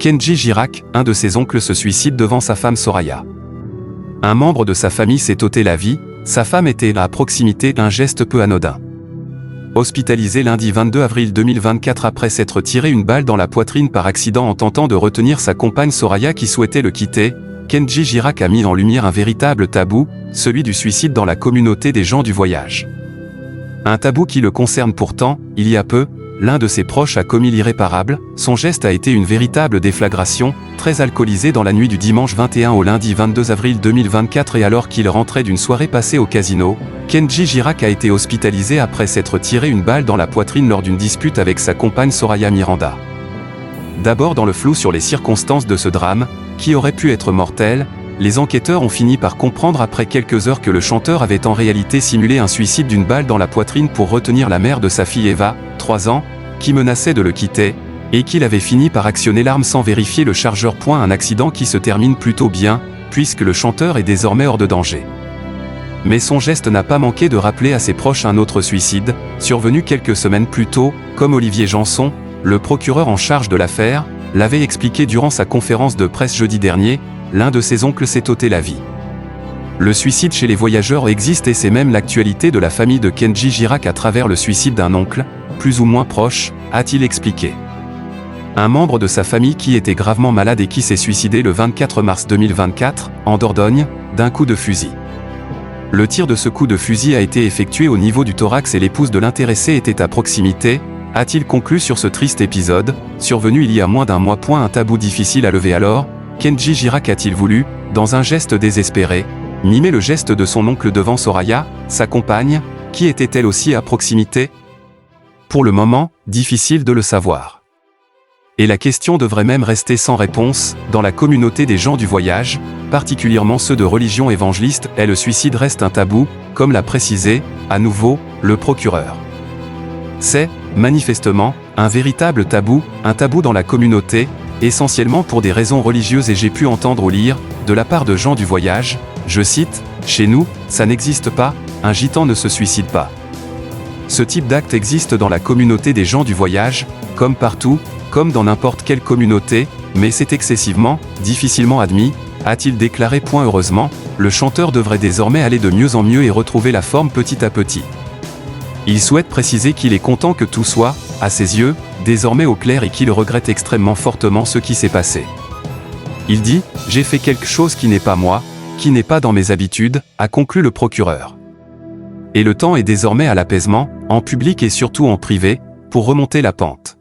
Kenji Girac, un de ses oncles, se suicide devant sa femme Soraya. Un membre de sa famille s'est ôté la vie, sa femme était à proximité, un geste peu anodin. Hospitalisé lundi 22 avril 2024 après s'être tiré une balle dans la poitrine par accident en tentant de retenir sa compagne Soraya qui souhaitait le quitter, Kenji Girac a mis en lumière un véritable tabou, celui du suicide dans la communauté des gens du voyage. Un tabou qui le concerne pourtant. Il y a peu, l'un de ses proches a commis l'irréparable. Son geste a été une véritable déflagration. Très alcoolisé dans la nuit du dimanche 21 au lundi 22 avril 2024 et alors qu'il rentrait d'une soirée passée au casino, Kenji Girac a été hospitalisé après s'être tiré une balle dans la poitrine lors d'une dispute avec sa compagne Soraya Miranda. D'abord dans le flou sur les circonstances de ce drame, qui aurait pu être mortel, les enquêteurs ont fini par comprendre après quelques heures que le chanteur avait en réalité simulé un suicide d'une balle dans la poitrine pour retenir la mère de sa fille Eva, 3 ans, qui menaçait de le quitter, et qu'il avait fini par actionner l'arme sans vérifier le chargeur. Un accident qui se termine plutôt bien, puisque le chanteur est désormais hors de danger. Mais son geste n'a pas manqué de rappeler à ses proches un autre suicide, survenu quelques semaines plus tôt, comme Olivier Janson, le procureur en charge de l'affaire, l'avait expliqué durant sa conférence de presse jeudi dernier. L'un de ses oncles s'est ôté la vie. Le suicide chez les voyageurs existe et c'est même l'actualité de la famille de Kenji Girac à travers le suicide d'un oncle, plus ou moins proche, a-t-il expliqué. Un membre de sa famille qui était gravement malade et qui s'est suicidé le 24 mars 2024, en Dordogne, d'un coup de fusil. Le tir de ce coup de fusil a été effectué au niveau du thorax et l'épouse de l'intéressé était à proximité, a-t-il conclu sur ce triste épisode, survenu il y a moins d'un mois. Un tabou difficile à lever alors. Kenji Girac a-t-il voulu, dans un geste désespéré, mimer le geste de son oncle devant Soraya, sa compagne, qui était elle aussi à proximité? Pour le moment, difficile de le savoir. Et la question devrait même rester sans réponse. Dans la communauté des gens du voyage, particulièrement ceux de religion évangéliste, le suicide reste un tabou, comme l'a précisé, à nouveau, le procureur. C'est, manifestement, un véritable tabou, un tabou dans la communauté, essentiellement pour des raisons religieuses et j'ai pu entendre ou lire, de la part de gens du voyage, je cite, « Chez nous, ça n'existe pas, un gitan ne se suicide pas ». Ce type d'acte existe dans la communauté des gens du voyage, comme partout, comme dans n'importe quelle communauté, mais c'est excessivement, difficilement admis, a-t-il déclaré. Heureusement, le chanteur devrait désormais aller de mieux en mieux et retrouver la forme petit à petit. Il souhaite préciser qu'il est content que tout soit, à ses yeux, désormais au clair et qu'il regrette extrêmement fortement ce qui s'est passé. Il dit « J'ai fait quelque chose qui n'est pas moi, qui n'est pas dans mes habitudes », a conclu le procureur. Et le temps est désormais à l'apaisement, en public et surtout en privé, pour remonter la pente.